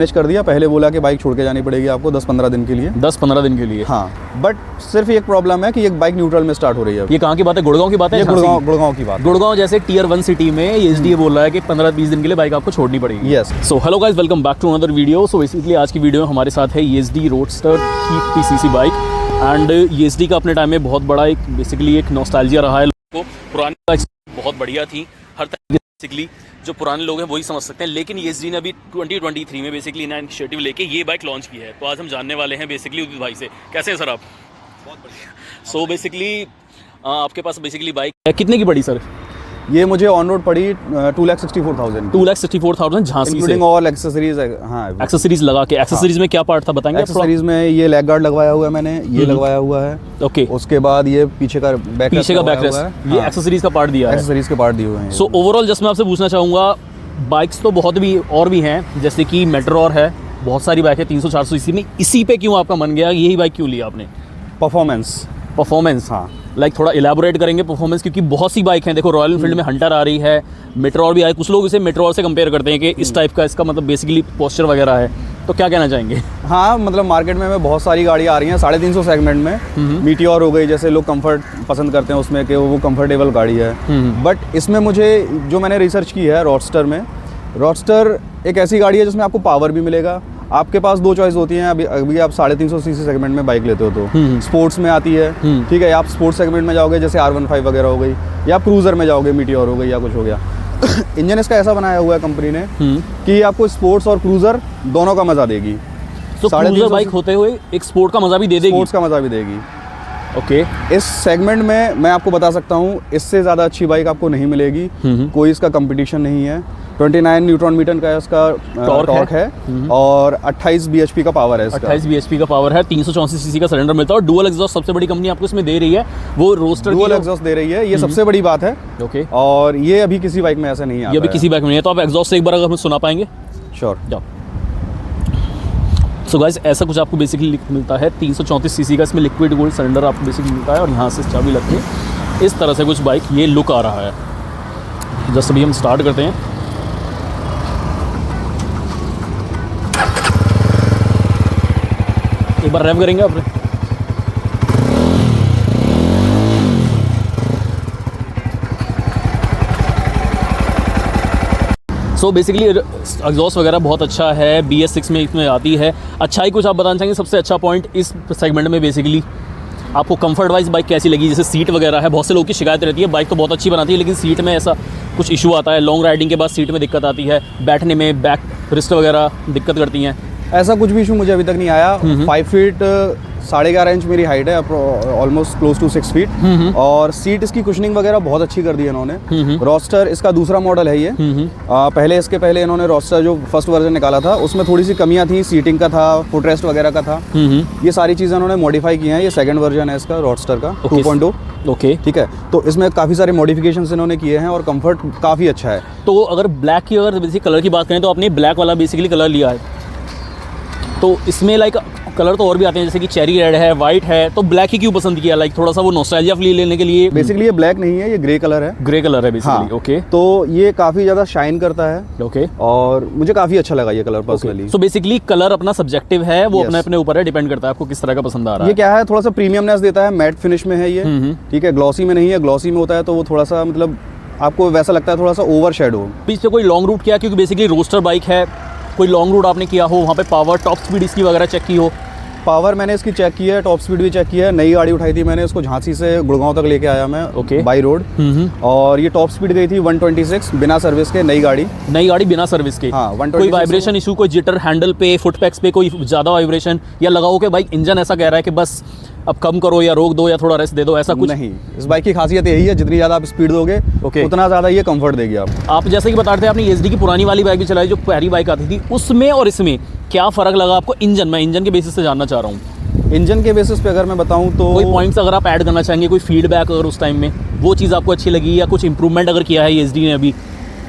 Manage कर दिया। पहले बोला कि बाइक छोड़ के जानी पड़ेगी आपको 10-15 दिन के लिए। 10-15 दिन के लिए? हाँ, बट सिर्फ एक प्रॉब्लम है कि एक बाइक न्यूट्रल में स्टार्ट हो रही है। ये कहाँ की बात है? गुड़गांव की बात है? ये गुड़गांव की बात। गुड़गांव जैसे टियर 1 सिटी में ESD बोल रहा है कि 15-20 दिन के लिए बाइक आपको छोड़नी पड़ेगी। Yes. So hello guys, welcome back to another video. So basically आज की वीडियो में हमारे साथ है ESD roadster 350cc bike. And ESD का अपने टाइम में बहुत बड़ा एक बेसिकली एक नॉस्टैल्जिया रहा है। लोगों को पुरानी बाइक्स बहुत बढ़िया थी, हर तरह बेसिकली जो पुराने लोग हैं वही समझ सकते हैं। लेकिन ESD ने अभी 2023 में बेसिकली नया इनिशिएटिव लेके ये बाइक लॉन्च की है। तो आज हम जानने वाले हैं बेसिकली उदित भाई से। कैसे हैं सर आप? बहुत बढ़िया। सो बेसिकली आपके पास बेसिकली बाइक है, कितने की पड़ी सर? ये मुझे ऑन रोड पड़ी 2,64,000। 2,64,000 झांसी से, इंक्लूडिंग ऑल एक्सेसरीज। हाँ, एक्सेसरीज लगा के। एक्सेसरीज में क्या पार्ट था बताएंगे? एक्सेसरीज में ये लेग गार्ड लगवाया हुआ है मैंने, ये लगवाया हुआ है। ओके। उसके बाद ये पीछे का बैक रेस्ट, ये एक्सेसरीज का पार्ट दिया है। एक्सेसरीज के पार्ट दिए हुए हैं। सो ओवरऑल जस्ट मैं आपसे पूछना चाहूँगा, बाइक्स तो बहुत भी और भी हैं, जैसे कि मेट्रोर है, बहुत सारी बाइक है 300-400 सीसी में। इसी पे क्यों आपका मन गया, यही बाइक क्यों लिया आपने? परफॉर्मेंस। हाँ, लाइक थोड़ा इलेबोरेट करेंगे परफॉर्मेंस, क्योंकि बहुत सी बाइक हैं। देखो रॉयल एनफील्ड में हंटर आ रही है, मेट्रोर भी आई। कुछ लोग इसे मेट्रोर से कंपेयर करते हैं कि इस टाइप का इसका मतलब बेसिकली पोस्चर वगैरह है। तो क्या कहना चाहेंगे? हाँ, मतलब मार्केट में बहुत सारी गाड़ियाँ आ रही हैं 350 सेगमेंट में। मीटियोर हो गई, जैसे लोग कंफर्ट पसंद करते हैं उसमें कि वो कंफर्टेबल गाड़ी है। बट इसमें मुझे जो मैंने रिसर्च की है रोडस्टर में, रोडस्टर एक ऐसी गाड़ी है जिसमें आपको पावर भी मिलेगा। आपके पास दो चॉइस होती हैं। अभी आप 350 सीसी सेगमेंट में बाइक लेते हो तो स्पोर्ट्स में आती है, ठीक है। आप स्पोर्ट्स सेगमेंट में जाओगे जैसे R15 वगैरह हो गई, या आप क्रूजर में जाओगे, मीटियोर हो गई या कुछ हो गया। इंजन इसका ऐसा बनाया हुआ है कंपनी ने कि आपको स्पोर्ट्स और क्रूजर दोनों का मजा देगी। तो क्रूजर बाइक होते हुए एक स्पोर्ट का मजा भी दे देगी? स्पोर्ट्स का मजा भी देगी। ओके। इस सेगमेंट में मैं आपको बता सकता हूँ, इससे ज़्यादा अच्छी बाइक आपको नहीं मिलेगी। कोई इसका कंपटीशन नहीं है। 29 न्यूट्रॉन मीटर का इसका टॉर्क है और 28 bhp का पावर है इसका। 28 bhp का पावर है, 364 सीसी का सिलेंडर मिलता है और डुअल एग्जॉस्ट सबसे बड़ी कंपनी आपको इसमें दे रही है, वो रोस्टर डुअल एग्जॉस्ट दे रही है। ये सबसे बड़ी बात है। ओके। और ये अभी किसी बाइक में ऐसा नहीं आता। ये अभी किसी बाइक में नहीं है। तो आप एग्जॉस्ट से एक बार अगर हमें सुना पाएंगे? श्योर, जाओ। सो गाइस, ऐसा कुछ आपको बेसिकली मिलता है। 334 सीसी का इसमें लिक्विड गोल्ड सिलेंडर आपको बेसिकली मिलता है और यहाँ से चाबी लगती है। इस तरह से कुछ बाइक ये लुक आ रहा है। जस्ट अभी हम स्टार्ट करते हैं। एक बार रैप करेंगे आप? सो बेसिकली एग्जॉस्ट वगैरह बहुत अच्छा है, BS6 में इसमें आती है। अच्छाई कुछ आप बताना चाहेंगे? सबसे अच्छा पॉइंट इस सेगमेंट में बेसिकली आपको कंफर्ट वाइज बाइक कैसी लगी? जैसे सीट वगैरह है, बहुत से लोगों की शिकायत रहती है, बाइक तो बहुत अच्छी बनाती है लेकिन सीट में ऐसा कुछ इशू आता है। लॉन्ग राइडिंग के बाद सीट में दिक्कत आती है, बैठने में बैक रिस्ट वगैरह दिक्कत करती हैं। ऐसा कुछ भी इशू मुझे अभी तक नहीं आया। 5 फीट 11.5 इंच मेरी हाइट है, ऑलमोस्ट क्लोज टू 6 फीट। और सीट इसकी कुशनिंग वगैरह बहुत अच्छी कर दी है इन्होंने। रोडस्टर इसका दूसरा मॉडल है ये। इसके पहले इन्होंने रोडस्टर जो फर्स्ट वर्जन निकाला था उसमें थोड़ी सी कमियां थी, सीटिंग का था, फुट रेस्ट वगैरह का था। ये सारी चीज़ें इन्होंने मॉडिफाई की हैं। ये सेकंड वर्जन है इसका रोडस्टर का 2.0। ओके, ठीक है। तो इसमें काफ़ी सारे मॉडिफिकेशंस इन्होंने किए हैं और कंफर्ट काफ़ी अच्छा है। तो अगर ब्लैक की अगर बेसिक कलर की बात करें तो आपने ब्लैक वाला बेसिकली कलर लिया है, तो इसमें लाइक कलर तो और भी आते हैं जैसे कि चेरी रेड है, वाइट है, तो ब्लैक ही क्यों पसंद किया? लाइक थोड़ा सा वो नॉस्टैल्जिया फील लेने के लिए? बेसिकली ये ब्लैक नहीं है, ये ग्रे कलर है। ग्रे कलर है बेसिकली। हाँ। ओके। तो ये काफ़ी ज़्यादा शाइन करता है। ओके। और मुझे काफ़ी अच्छा लगा ये colour personally. So basically colour अपना सब्जेक्टिव है, वो अपने अपने ऊपर है, डिपेंड करता है आपको किस तरह का पसंद आ रहा है। ये क्या है, थोड़ा सा प्रीमियमनेस देता है, मैट फिनिश में है ये, ठीक है। ग्लॉसी में नहीं है, ग्लॉसी में होता है तो वो थोड़ा सा मतलब आपको वैसा लगता है थोड़ा सा ओवर शेडो। पीछे कोई लॉन्ग रूट किया? क्योंकि बेसिकली रोस्टर बाइक है, कोई लॉन्ग रूट आपने किया हो, वहाँ पे पावर टॉप स्पीड इसकी वगैरह चेक की हो? पावर मैंने इसकी चेक की है, टॉप स्पीड भी चेक की है। नई गाड़ी उठाई थी मैंने, इसको झांसी से गुड़गांव तक लेके आया मैं। ओके। By road. और ये टॉप स्पीड गई थी 126 बिना सर्विस के। नई गाड़ी बिना सर्विस के। हाँ, 126। कोई वाइब्रेशन इशू, कोई जिटर हैंडल पे, फुट पैक्स पे कोई ज़्यादा वाइब्रेशन, या लगाओ कि बाइक इंजन ऐसा कह रहा है कि बस अब कम करो या रोक दो या थोड़ा रेस्ट दे दो, ऐसा कुछ नहीं। इस बाइक की खासियत यही है, जितनी ज़्यादा आप स्पीड दोगे उतना ज़्यादा ये कंफर्ट देगी आप जैसे कि बता रहे थे आपने ESD की पुरानी वाली बाइक भी चलाई, जो प्यारी बाइक आती थी, उसमें और इसमें क्या फ़र्क लगा आपको? मैं इंजन के बेसिस से जानना चाह रहा हूँ। इंजन के बेसिस पे अगर मैं बताऊँ तो कोई पॉइंट्स अगर आप ऐड करना चाहेंगे, कोई फीडबैक अगर उस टाइम में वो चीज़ आपको अच्छी लगी, या कुछ इंप्रूवमेंट अगर किया है ESD ने अभी?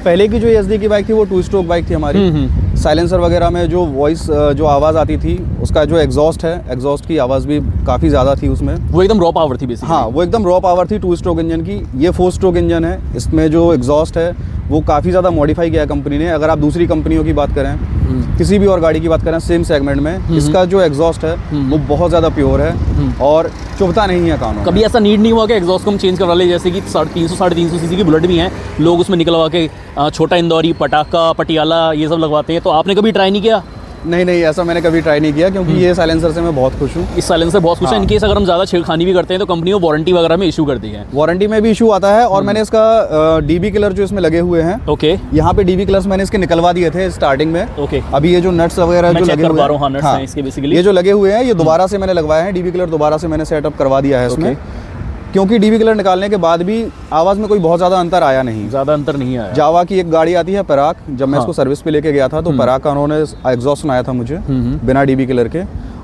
पहले की जो ESD की बाइक थी वो 2 स्ट्रोक बाइक थी हमारी। साइलेंसर वगैरह में जो वॉइस जो आवाज़ आती थी, उसका जो एग्जॉस्ट है, एग्जॉस्ट की आवाज़ भी काफ़ी ज़्यादा थी उसमें। वो एकदम रॉ पावर थी बेसिकली। हाँ, वो एकदम रॉ पावर थी 2 स्ट्रोक इंजन की। ये 4 स्ट्रोक इंजन है। इसमें जो एग्जॉस्ट है वो काफ़ी ज़्यादा मॉडिफाई किया है कंपनी ने। अगर आप दूसरी कंपनियों की बात करें किसी भी और गाड़ी की बात करें सेम सेगमेंट में, इसका जो एग्जॉस्ट है वो बहुत ज़्यादा प्योर है और चुभता नहीं है कानों में। कभी ऐसा नीड नहीं हुआ कि एग्जॉस्ट को हम चेंज करवा ले, जैसे कि 350 सीसी की बुलेट भी हैं, लोग उसमें निकलवा के छोटा इंदौरी, पटाखा, पटियाला ये सब लगवाते हैं, तो आपने कभी ट्राई नहीं किया? नहीं, ऐसा मैंने कभी ट्राई नहीं किया, क्योंकि ये साइलेंसर से मैं बहुत खुश हूँ। इस साइलेंसर बहुत खुश है। इन केस अगर हम ज़्यादा छेड़खानी भी करते हैं तो कंपनी वो वारंटी वगैरह में इशू करती है। वारंटी में भी इशू आता है, और मैंने इसका डीबी किलर जो इसमें लगे हुए हैं, ओके, यहाँ पे डीबी किलर्स मैंने इसके निकलवा दिए थे स्टार्टिंग में। ओके, अभी ये जो नट्स वगैरह जो लगे हुए हैं, नट्स हैं इसके बेसिकली, ये जो लगे हुए हैं ये दोबारा से मैंने लगवाए हैं। डीबी किलर दोबारा से मैंने सेटअप करवा दिया है इसमें, क्योंकि डीबी किलर निकालने के बाद भी आवाज़ में कोई बहुत ज़्यादा अंतर आया नहीं। ज़्यादा अंतर नहीं आया। जावा की एक गाड़ी आती है पराग, जब मैं इसको सर्विस पे लेके गया था तो पराग का उन्होंने एग्जॉस्ट सुनाया था मुझे बिना डीबी किलर के,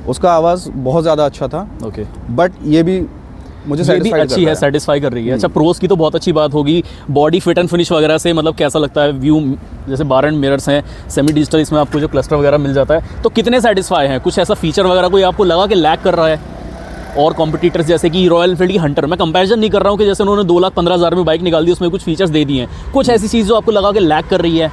उसका आवाज़ बहुत ज़्यादा अच्छा था। ओके, बट ये भी मुझे अच्छी है, सेटिस्फाई कर रही है। अच्छा, प्रोस की तो बहुत अच्छी बात होगी, बॉडी फिट एंड फिनिश वगैरह से मतलब कैसा लगता है? व्यू जैसे बार एंड मिरर्स हैं, सेमी डिजिटल, इसमें आपको जो क्लस्टर वगैरह मिल जाता है, तो कितने सेटिस्फाई हैं? कुछ ऐसा फीचर वगैरह कोई आपको लगा कि लैक कर रहा है? और कॉम्पिटिटर्स जैसे कि रॉयल एनफील्ड की हंटर, मैं कंपैरिजन नहीं कर रहा हूँ कि जैसे उन्होंने 2,15,000 में बाइक निकाल दी, उसमें कुछ फीचर्स दे दिए हैं, कुछ ऐसी चीज़ जो आपको लगा कि लैक कर रही है,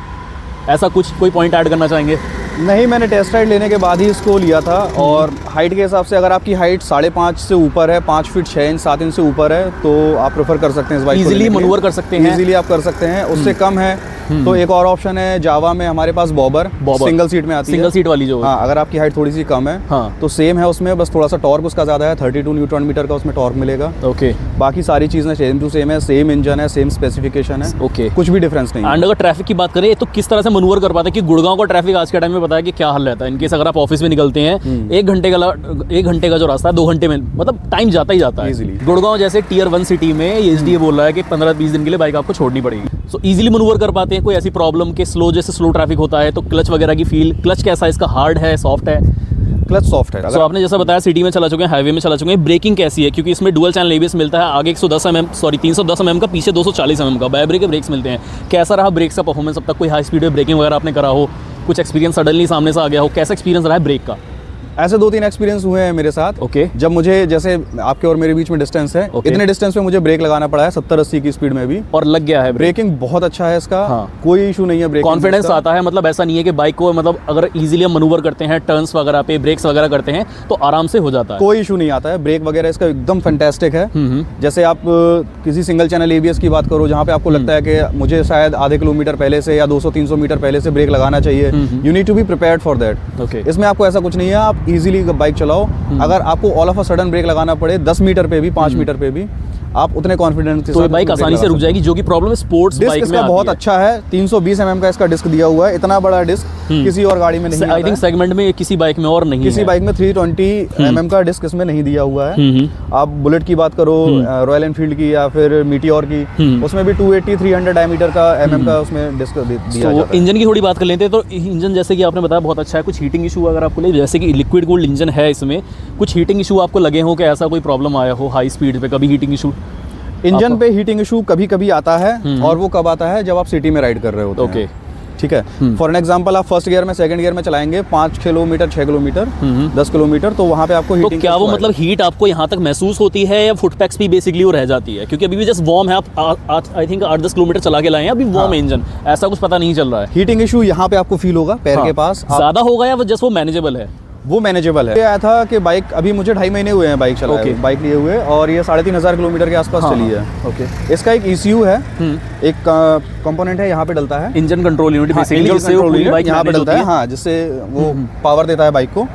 ऐसा कुछ कोई पॉइंट ऐड करना चाहेंगे? नहीं, मैंने टेस्ट राइड लेने के बाद ही इसको लिया था, और हाइट के हिसाब से अगर आपकी हाइट 5.5 से ऊपर है, 5 फीट 6 इंच 7 इंच से ऊपर है, तो आप प्रेफर कर सकते हैं इस बाइक को। इजीली मनूवर कर सकते हैं, इजीली आप कर सकते हैं। उससे कम है तो एक और ऑप्शन है जावा में हमारे पास बॉबर सिंगल सीट में आती है, सिंगल सीट वाली जो। हाँ, अगर आपकी हाइट थोड़ी सी कम है तो सेम है उसमें, बस थोड़ा सा टॉर्क उसका ज़्यादा है, 32 न्यूटन मीटर का उसमें टॉर्क मिलेगा। ओके, बाकी सारी चीज़ें सेम टू सेम है, सेम इंजन है, सेम स्पेसिफिकेशन है। ओके, कुछ भी डिफरेंस नहीं है। एंड अगर ट्रैफिक की बात करें तो किस तरह से मनूवर कर पाते हैं? कि गुड़गांव का ट्रैफिक आज के टाइम में पता है कि क्या हाल रहता है। इनकेस अगर आप ऑफिस में निकलते हैं 1 घंटे का जो रास्ता है 2 घंटे में मतलब टाइम जाता ही जाता है इजीली। गुड़गांव जैसे टियर 1 सिटी में एसडीए बोल रहा है कि 15-20 दिन के लिए बाइक आपको छोड़नी पड़ेगी। सो इजीली मनूवर कर पाते हैं? कोई ऐसी प्रॉब्लम कि स्लो, जैसे स्लो ट्रैफिक होता है तो क्लच वगैरह की फील, क्लच कैसा है इसका, हार्ड है, सॉफ्ट है? क्लच सॉफ्ट है। तो आपने जैसा बताया सिटी में चला चुके हैं, हाईवे में चला चुके हैं, ब्रेकिंग कैसी है? क्योंकि इसमें डुअल चैनल एबीएस मिलता है, आगे 310 mm का, पीछे 240 mm का बैक ब्रेक के ब्रेक्स मिलते हैं। कैसा रहा ब्रेक्स का परफॉर्मेंस अब तक? कोई हाई स्पीड में ब्रेकिंग वगैरह आपने करा हो, कुछ एक्सपीरियंस सडनली सामने से आ गया हो, कैसा एक्सपीरियंस रहा है ब्रेक का? ऐसे 2-3 एक्सपीरियंस हुए हैं मेरे साथ। ओके, जब मुझे, जैसे आपके और मेरे बीच में डिस्टेंस है, इतने डिस्टेंस पे मुझे ब्रेक लगाना पड़ा है 70-80 की स्पीड में भी, और लग गया है। ब्रेकिंग बहुत अच्छा है इसका। कोई इशू नहीं है ब्रेकिंग, कॉन्फिडेंस आता है। मतलब ऐसा नहीं है कि बाइक को मतलब अगर इजीली हम मनूवर करते हैं, टर्न्स वगैरह पे ब्रेक्स वगैरह करते हैं तो आराम से हो जाता है, कोई इशू नहीं आता है। ब्रेक वगैरह इसका एकदम फैंटास्टिक है। जैसे आप किसी सिंगल चैनल एबीएस की बात करो, जहाँ पे आपको लगता है कि मुझे शायद आधे किलोमीटर पहले से या 200-300 मीटर पहले से ब्रेक लगाना चाहिए, you need to be prepared for that. इसमें आपको ऐसा कुछ नहीं है, आप इजीली बाइक चलाओ। अगर आपको all of a sudden brake लगाना पड़े 10 मीटर पे भी, 5 मीटर पे भी, आप उतने कॉन्फिडेंस के साथ तो बाइक आसानी से रुक जाएगी, जो कि प्रॉब्लम स्पोर्ट्स बाइक में इसका बहुत अच्छा है। 320 mm का इसका डिस्क दिया हुआ है, इतना बड़ा डिस्क किसी और गाड़ी में नहीं आता है। आई थिंक सेगमेंट में किसी बाइक में और नहीं है, किसी बाइक में 320 mm का डिस्क इसमें नहीं दिया हुआ है। आप बुलेट की बात करो, रॉयल एनफील्ड की या फिर मीटियोर की, उसमें भी 280-300 डायमीटर का mm का उसमें डिस्क दिया जाता है। इंजन की थोड़ी बात कर लेते हैं, तो इंजन जैसे कि आपने बताया बहुत अच्छा है। कुछ हीटिंग इशू अगर आपको, जैसे कि लिक्विड कूल्ड इंजन है, इसमें कुछ हीटिंग इशू आपको लगे हो कि ऐसा कोई प्रॉब्लम आया हो हाई स्पीड पे? कभी हीटिंग इशू इंजन पे हीटिंग इशू कभी कभी आता है, और वो कब आता है? जब आप सिटी में राइड कर रहे होते हैं। ओके, ठीक है। फॉर एन एग्जांपल, आप फर्स्ट गियर में, सेकंड गियर में चलाएंगे 5 किलोमीटर, 6 किलोमीटर, 10 किलोमीटर, तो वहाँ पे आपको हीटिंग, तो क्या वो मतलब हीट आपको यहाँ तक महसूस होती है या फुटपैक्स भी बेसिकली वो रह जाती है? क्योंकि अभी भी जस्ट वार्म है, आप आई थिंक 8-10 किलोमीटर चला के लाए हैं, अभी वार्म इंजन, ऐसा कुछ पता नहीं चल रहा है। हीटिंग इशू यहाँ पे आपको फील होगा पैर के पास ज्यादा होगा या जस्ट वो मैनेजेबल है? वो मैनेजेबल है। आया था कि बाइक, अभी मुझे 2.5 महीने हुए हैं बाइक चलाए, बाइक लिए हुए, और ये 3,500 किलोमीटर के आसपास चली है। ओके, इसका एक ECU है, एक कंपोनेंट है, यहाँ पे डलता है इंजन कंट्रोल यूनिट, बेसिकली जिससे वो पूरी बाइक यहाँ पे डलता है, हाँ, जिससे वो पावर देता है बाइक को।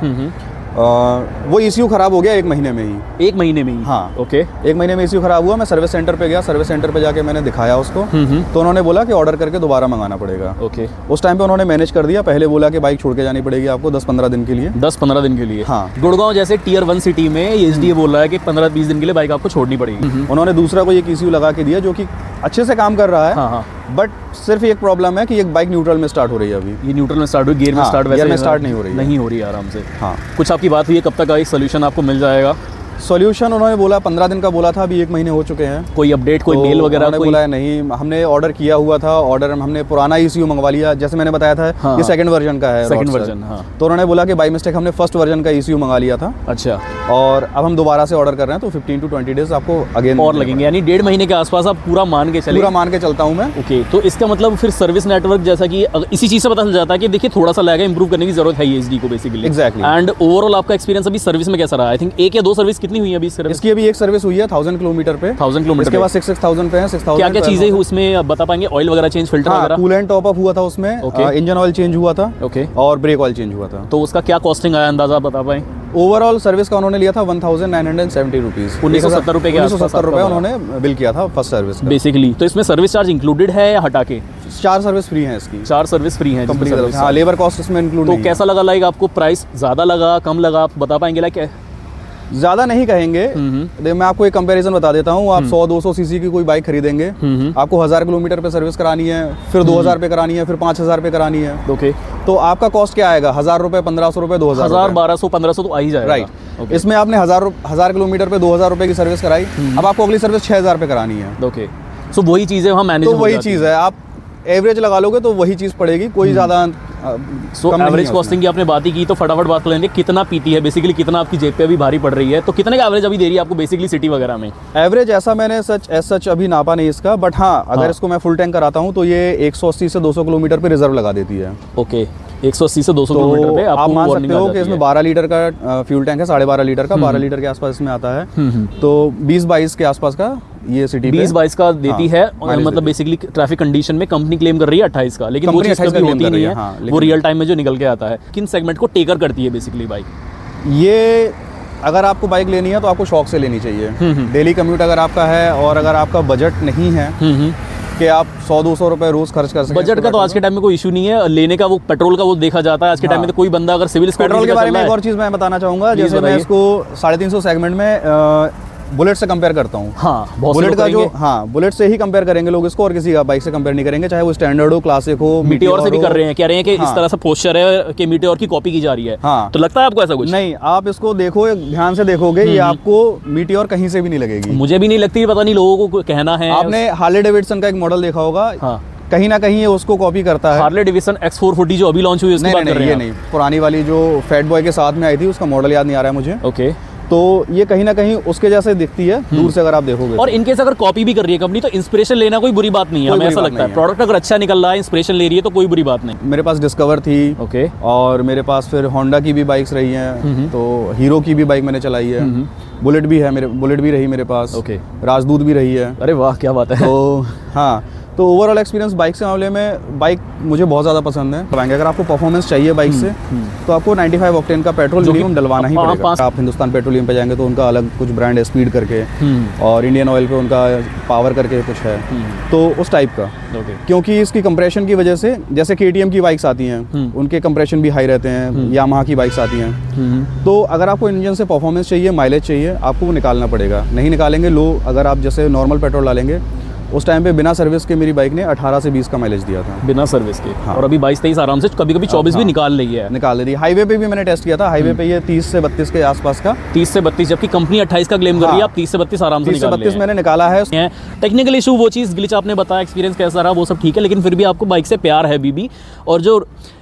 वो ECU खराब हो गया 1 महीने में ही। 1 महीने में ही? हाँ, ओके, 1 महीने में ECU खराब हुआ। मैं सर्विस सेंटर पे गया, सर्विस सेंटर पे जाके मैंने दिखाया उसको, तो उन्होंने बोला कि ऑर्डर करके दोबारा मंगाना पड़ेगा। ओके, उस टाइम पे उन्होंने मैनेज कर दिया। पहले बोला कि बाइक छोड़ के जानी पड़ेगी आपको 10-15 दिन के लिए। 10-15 दिन के लिए? हाँ। गुड़गांव जैसे टियर 1 सिटी में एसडीए बोल रहा है कि 15-20 दिन के लिए बाइक आपको छोड़नी पड़ेगी। उन्होंने दूसरा कोई एक ECU लगा के दिया जो कि अच्छे से काम कर रहा है। हाँ। बट सिर्फ एक प्रॉब्लम है कि एक बाइक न्यूट्रल में स्टार्ट हो रही है अभी। ये न्यूट्रल में स्टार्ट हुई, गियर में स्टार्ट, वैसे गियर में स्टार्ट नहीं हो रही है आराम से। हाँ, कुछ आपकी बात हुई है, कब तक का एक सोल्यूशन आपको मिल जाएगा? सॉल्यूशन उन्होंने बोला 15 दिन का बोला था, अभी 1 महीने हो चुके हैं। कोई अपडेट, कोई तो मेल वगैरह? उन्होंने बोला है नहीं, हमने ऑर्डर किया हुआ था, ऑर्डर हमने पुराना ECU मंगवा लिया, जैसे मैंने बताया था। हाँ, ये सेकंड वर्जन का है, सेकंड Roadster। वर्जन। हाँ, तो उन्होंने बोला कि बाई मिस्टेक हमने फर्स्ट वर्जन का ECU मंगा लिया था, अच्छा, और अब हम दोबारा से ऑर्डर कर रहे हैं, तो 15 to 20 डेज आपको अगेन और लगेंगे, यानी 1.5 महीने के आसपास आप पूरा मान के चले। पूरा मान के चलता हूँ मैं। ओके, तो इसका मतलब फिर सर्विस नेटवर्क, जैसा कि इसी चीज़ से पता चल जाता है कि देखिए थोड़ा सा लैग है, इंप्रूव करने की जरूरत है ESD को बेसिकली। Exactly। एंड ओवरऑल आपका एक्सपीरियंस अभी सर्विस में कैसा रहा? आई थिंक 1 या 2 सर्विस कितनी हुई है अभी सर्विस? इसकी अभी एक सर्विस हुई है 1000 किलोमीटर पे। 1000 किलोमीटर इसके बाद 6000 पे है, 6000। क्या क्या चीज़ें उसमें आप बता पाएंगे? ऑयल वगैरह चेंज, फिल्टर वगैरह? कूलेंट टॉप अप हुआ था उसमें, Okay। इंजन ऑयल चेंज हुआ था, ओके, और ब्रेक ऑयल चेंज हुआ था। तो उसका क्या कॉस्टिंग आया, अंदाजा बता पाएँ? ओवरऑल सर्विस का उन्होंने लिया था 1970 रुपीज़, 1970 रुपये के आसपास 1970 रुपये आपका उन्होंने बिल किया था फर्स्ट सर्विस का। बेसिकली। तो इसमें सर्विस चार्ज इंक्लूडेड है या हटा के? 4 सर्विस फ्री हैं इसकी, 4 सर्विस फ्री हैं कंपनी की तरफ से। सर्विस। हाँ, लेबर कॉस्ट इसमें इंक्लूड तो नहीं है। कैसा लगा लाइक आपको? प्राइस ज़्यादा लगा, कम लगा, आप बता पाएंगे लाइक? ज़्यादा नहीं कहेंगे। देखिए मैं आपको एक कंपैरिजन बता देता हूँ। आप 100-200 सीसी की कोई बाइक खरीदेंगे, आपको 1000 किलोमीटर पे सर्विस करानी है, फिर 2000 पे करानी है, फिर 5000 पे करानी है। ओके, तो आपका कॉस्ट क्या आएगा? 1000 रुपये, 1500 रुपये, 2000 1000, 1200, 1500 तो आ ही जाएगा। राइट। इसमें आपने 1000 किलोमीटर पे 2000 रुपये की सर्विस कराई, अब आपको अगली सर्विस 6000 पे करानी है। ओके, सो वही चीज़ें वहाँ मैनेज तो वही चीज़ है, आप एवरेज लगा लोगे तो वही चीज़ पड़ेगी, कोई ज़्यादा सो एवरेज कॉस्टिंग की आपने बात ही की, तो फटाफट बात कर लेंगे। कितना पीती है बेसिकली, कितना आपकी जेब पे अभी भारी पड़ रही है? तो कितने का एवरेज अभी दे रही है आपको बेसिकली सिटी वगैरह में? एवरेज ऐसा मैंने सच अभी नापा नहीं इसका, बट हाँ अगर इसको मैं फुल टैंक कराता हूँ तो ये 180 से 200 किलोमीटर पे रिजर्व लगा देती है। ओके, 180 से 200 तो किलोमीटर पे आप मान warning सकते आ हो जाती कि इसमें है। 12 लीटर का फ्यूल टैंक है, 12.5 लीटर का, 12 लीटर के आसपास इसमें आता है। तो 20-22 के आसपास का ये सिटी 20-22 का देती हाँ, है, और मतलब बेसिकली ट्रैफिक कंडीशन में कंपनी क्लेम कर रही है 28 का, लेकिन वो कंपनी चीज़ 28 कभी का होती claim कर नहीं रही है। है, हाँ, वो रियल टाइम में जो निकल के आता है। किन सेगमेंट को टेकर करती है बेसिकली बाइक? ये अगर आपको बाइक लेनी है तो आपको शौक से लेनी चाहिए। डेली कम्यूट अगर आपका है और अगर आपका बजट नहीं है कि आप 100-200 रुपए रोज खर्च कर सकें, बजट का तो आज के टाइम में कोई इशू नहीं है, लेने का वो पेट्रोल का वो देखा जाता है आज के टाइम में। तो कोई बंदा अगर सिविल स्कोर पेट्रोल के बारे में एक और चीज़ मैं बताना चाहूँगा। Please जैसे मैं बताइए। इसको 350 सेगमेंट में बुलेट से कंपेयर करता हूँ। हाँ, बहुत से बुलेट लोग का जो करेंगे। हाँ बुलेट से ही कंपेयर करेंगे लोग इसको, और किसी का बाइक से कंपेयर नहीं करेंगे, चाहे वो स्टैंडर्ड हो, क्लासिक हो, मीटियोर से भी कर रहे हैं, कह रहे हैं कि इस हाँ। तरह से पोस्चर है कि मीटियोर की कॉपी की जा रही है। हाँ। तो लगता है आपको ऐसा कुछ? नहीं, आप इसको देखो, ध्यान से देखोगे, ये आपको मीटियोर कहीं से भी नहीं लगेगी। मुझे भी नहीं लगती, पता नहीं लोगों को कहना है। आपने हार्ले डेविडसन का एक मॉडल देखा होगा, हाँ, कहीं ना कहीं ये उसको कॉपी करता है। हार्ले डेविडसन X440 जो अभी लॉन्च हुई है उसकी बात कर रहे ये हैं नहीं, पुरानी वाली जो फैट बॉय के साथ में आई थी, उसका मॉडल याद नहीं आ रहा है मुझे। ओके, तो ये कहीं ना कहीं उसके जैसे दिखती है दूर से अगर आप देखोगे। और इनकेस अगर कॉपी भी कर रही है कंपनी तो इंस्पिरेशन लेना कोई बुरी बात नहीं है, कोई हमें बुरी ऐसा बात लगता है। नहीं है। प्रोडक्ट अगर अच्छा निकल रहा है, इंस्पिरेशन ले रही है तो कोई बुरी बात नहीं। मेरे पास डिस्कवर थी, ओके, और मेरे पास फिर होंडा की भी बाइक्स रही हैं, तो हीरो की भी बाइक मैंने चलाई है, बुलेट भी है, बुलेट भी रही मेरे पास, ओके, राजदूत भी रही है। अरे वाह क्या बात है। तो हाँ, तो ओवरऑल एक्सपीरियंस बाइक से मामले में, बाइक मुझे बहुत ज़्यादा पसंद है। बताएंगे अगर आपको परफॉर्मेंस चाहिए बाइक से तो आपको 95 ऑक्टेन का पेट्रोल जो कि मिनिमम डलवाना ही पड़ेगा। आप हिंदुस्तान पेट्रोलियम पे जाएंगे तो उनका अलग कुछ ब्रांड है, स्पीड करके, और इंडियन ऑयल पे उनका पावर करके कुछ है, तो उस टाइप का। ओके, क्योंकि इसकी कंप्रेशन की वजह से, जैसे KTM की बाइक्स आती हैं उनके कंप्रेशन भी हाई रहते हैं, यामाहा की बाइक्स आती हैं, तो अगर आपको इंजन से परफॉर्मेंस चाहिए, माइलेज चाहिए, आपको वो निकालना पड़ेगा। नहीं निकालेंगे लो, अगर आप जैसे नॉर्मल पेट्रोल डालेंगे, उस टाइम पे बिना सर्विस के मेरी बाइक ने 18 से 20 का माइलेज दिया था, बिना सर्विस के। हाँ। और अभी 22-23 आराम से, कभी कभी 24 भी निकाल रही है। निकाल रही है। हाईवे पे भी मैंने टेस्ट किया था, हाईवे पे ये 30 से 32 के आसपास का, 30 से 32, जबकि कंपनी 28 का क्लेम कर रही है, हाँ। आप 30 से 32 आराम से 30 से निकाल 32 मैंने निकाला है। हैं। टेक्निकल इशू वो चीज़ ग्लिच आपने बताया, एक्सपीरियंस कैसा रहा वो सब ठीक है, लेकिन फिर भी आपको बाइक से प्यार है अभी भी, और जो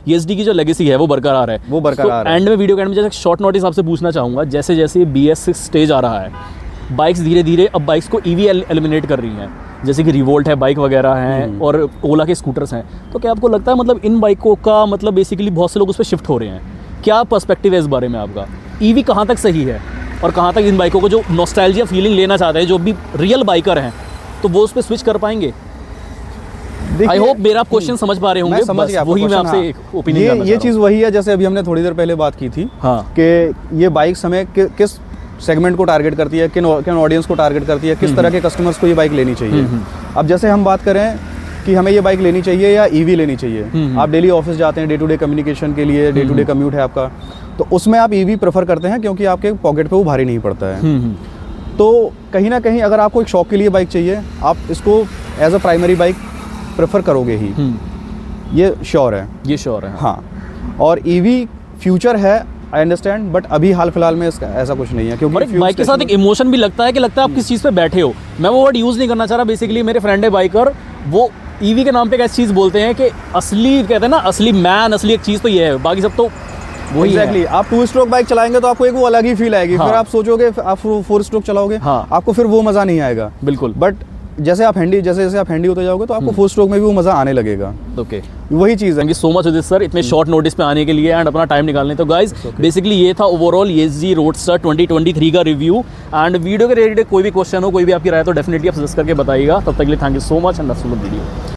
ESD की जो लेगेसी है वो बरकरार है। वो बरकरार है। एंड में वीडियो के एंड में जैसे शॉर्ट नोटिस आपसे पूछना चाहूँगा, जैसे जैसे BS6 स्टेज आ रहा है, बाइक्स धीरे धीरे अब बाइक्स को EV एलिमिनेट कर रही हैं, जैसे कि रिवोल्ट है, बाइक वगैरह हैं, और ओला के स्कूटर्स हैं। तो क्या आपको लगता है मतलब इन बाइकों का मतलब बेसिकली बहुत से लोग उस पर शिफ्ट हो रहे हैं? क्या पर्सपेक्टिव है इस बारे में आपका? EV कहाँ तक सही है, और कहाँ तक इन बाइकों को जो नॉस्टैल्जिया फीलिंग लेना चाहते हैं, जो भी रियल बाइकर हैं, तो वो उस पर स्विच कर पाएंगे? आई होप मेरा क्वेश्चन समझ पा रहे होंगे। मैं समझ गया, वही मैं आपका आपसे एक ओपिनियन ये चीज़ वही है, जैसे अभी हमने थोड़ी देर पहले बात की थी, हाँ, कि ये बाइक्स हमें किस सेगमेंट को टारगेट करती है, किन ऑडियंस को टारगेट करती है, किस तरह के कस्टमर्स को ये बाइक लेनी चाहिए। अब जैसे हम बात करें कि हमें ये बाइक लेनी चाहिए या EV लेनी चाहिए, आप डेली ऑफिस जाते हैं, डे टू डे कम्युनिकेशन के लिए, डे टू डे कम्यूट है आपका, तो उसमें आप EV प्रेफर करते हैं क्योंकि आपके पॉकेट पे वो भारी नहीं पड़ता है। तो कहीं ना कहीं अगर आपको एक शौक के लिए बाइक चाहिए, आप इसको as a primary bike prefer करोगे ही, ये श्योर है। ये श्योर है। हाँ, और EV फ्यूचर है आई अंडरस्टैंड, बट अभी हाल फिलहाल में इसका ऐसा कुछ नहीं है, क्योंकि और एक फ्यूल बाइक के साथ एक इमोशन भी लगता है कि लगता है आप किस चीज़ पे बैठे हो। मैं वो वर्ड यूज़ नहीं करना चाह रहा, बेसिकली मेरे फ्रेंड है बाइकर, वो ईवी के नाम पे एक ऐसी चीज़ बोलते हैं कि असली, कहते हैं ना असली मैन, असली एक चीज़ तो ये है, बाकी सब तो वही एग्जैक्टली। आप 2 स्ट्रोक बाइक चलाएंगे तो आपको एक वो अलग ही फील आएगी। हाँ। फिर आप सोचोगे आप 4 स्ट्रोक चलाओगे, हाँ। आपको फिर वो मज़ा नहीं आएगा। बिल्कुल। बट जैसे आप हैंडी होते जाओगे तो आपको 4 स्ट्रोक में भी वो मज़ा आने लगेगा। ओके, वही चीज़ है। Thank you so much Udit sir, इतने शॉर्ट नोटिस पे आने के लिए एंड अपना टाइम निकालने। तो गाइज बेसिकली ये था ओवरऑल ESG रोडस्टर 2023 का रिव्यू। एंड वीडियो के रिलेटेड कोई भी क्वेश्चन हो, कोई भी आपकी राय, तो डेफिनेटली आप सजेस्ट करके बताइएगा। तब तक के लिए thank you so much and that's all the video.